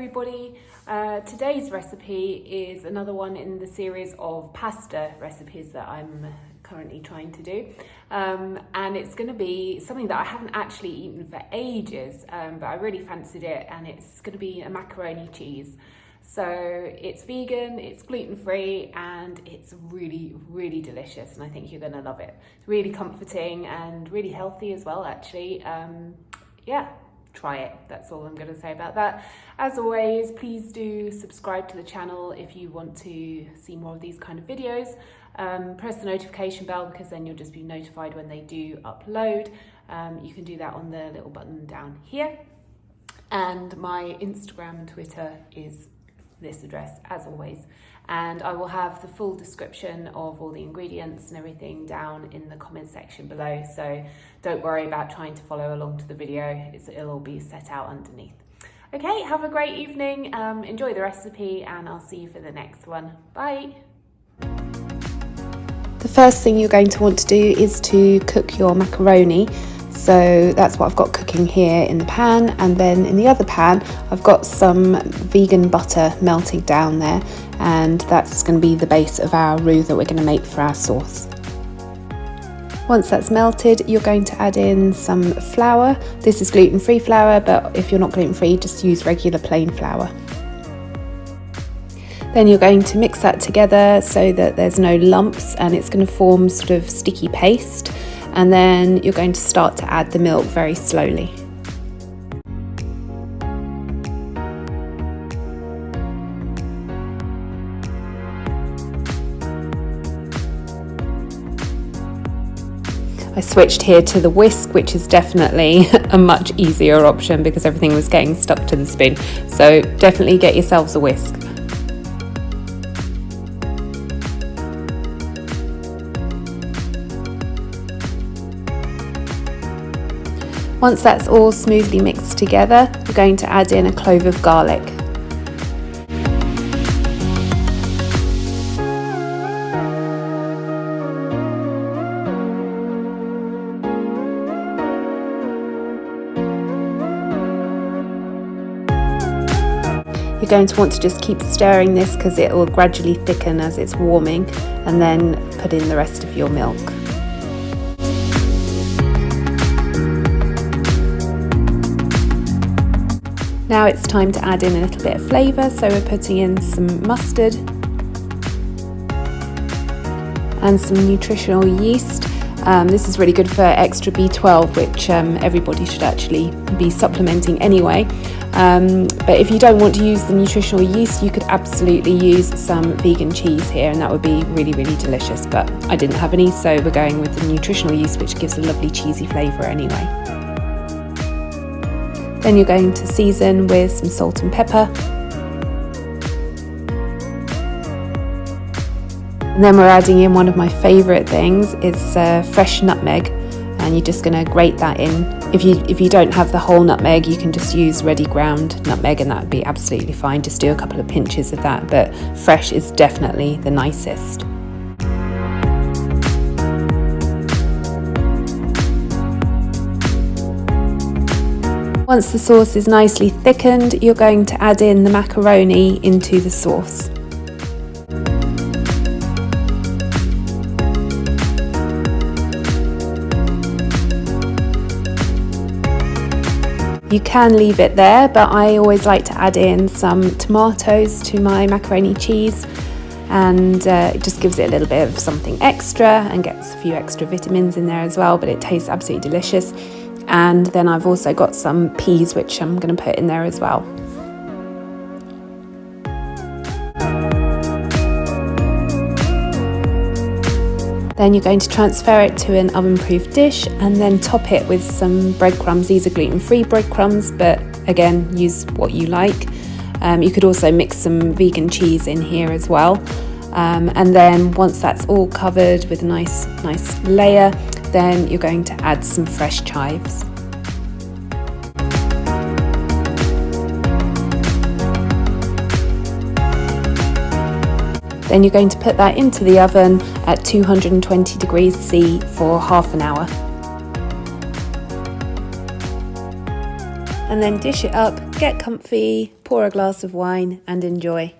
everybody. Today's recipe is another one in the series of pasta recipes that I'm currently trying to do, and it's going to be something that I haven't actually eaten for ages, but I really fancied it, and it's going to be a macaroni cheese. So it's vegan, it's gluten-free, and it's really delicious, and I think you're going to love it. It's really comforting and really healthy as well, actually. Yeah, try it. That's all I'm going to say about that. As always, please do subscribe to the channel if you want to see more of these kind of videos. Press the notification bell, because then you'll just be notified when they do upload. You can do that on the little button down here. And my Instagram and Twitter is this address, as always, and I will have the full description of all the ingredients and everything down in the comment section below, so don't worry about trying to follow along to the video. It'll all be set out underneath. Okay, have a great evening, enjoy the recipe, and I'll see you for the next one. Bye. The first thing you're going to want to do is to cook your macaroni. So that's what I've got cooking here in the pan, and then in the other pan I've got some vegan butter melting down there, and that's going to be the base of our roux that we're going to make for our sauce. Once that's melted, you're going to add in some flour. This is gluten-free flour, but if you're not gluten-free, just use regular plain flour. Then you're going to mix that together so that there's no lumps, and it's going to form sort of sticky paste. And then you're going to start to add the milk very slowly. I switched here to the whisk, which is definitely a much easier option because everything was getting stuck to the spoon. So definitely get yourselves a whisk. Once that's all smoothly mixed together, we're going to add in a clove of garlic. You're going to want to just keep stirring this because it will gradually thicken as it's warming, and then put in the rest of your milk. Now it's time to add in a little bit of flavour, so we're putting in some mustard and some nutritional yeast. This is really good for extra B12, which everybody should actually be supplementing anyway. But if you don't want to use the nutritional yeast, you could absolutely use some vegan cheese here, and that would be really delicious. But I didn't have any, so we're going with the nutritional yeast, which gives a lovely cheesy flavour anyway. Then you're going to season with some salt and pepper. And then we're adding in one of my favourite things, is fresh nutmeg, and you're just going to grate that in. If you don't have the whole nutmeg, you can just use ready ground nutmeg, and that would be absolutely fine. Just do a couple of pinches of that, but fresh is definitely the nicest. Once the sauce is nicely thickened, you're going to add in the macaroni into the sauce. You can leave it there, but I always like to add in some tomatoes to my macaroni cheese, and it just gives it a little bit of something extra and gets a few extra vitamins in there as well, but it tastes absolutely delicious. And then I've also got some peas, which I'm going to put in there as well. Then you're going to transfer it to an oven-proof dish, and then top it with some breadcrumbs. These are gluten-free breadcrumbs, but again, use what you like. You could also mix some vegan cheese in here as well. And then once that's all covered with a nice layer, then you're going to add some fresh chives. Then you're going to put that into the oven at 220 degrees C for half an hour. And then dish it up Get comfy, pour a glass of wine and enjoy.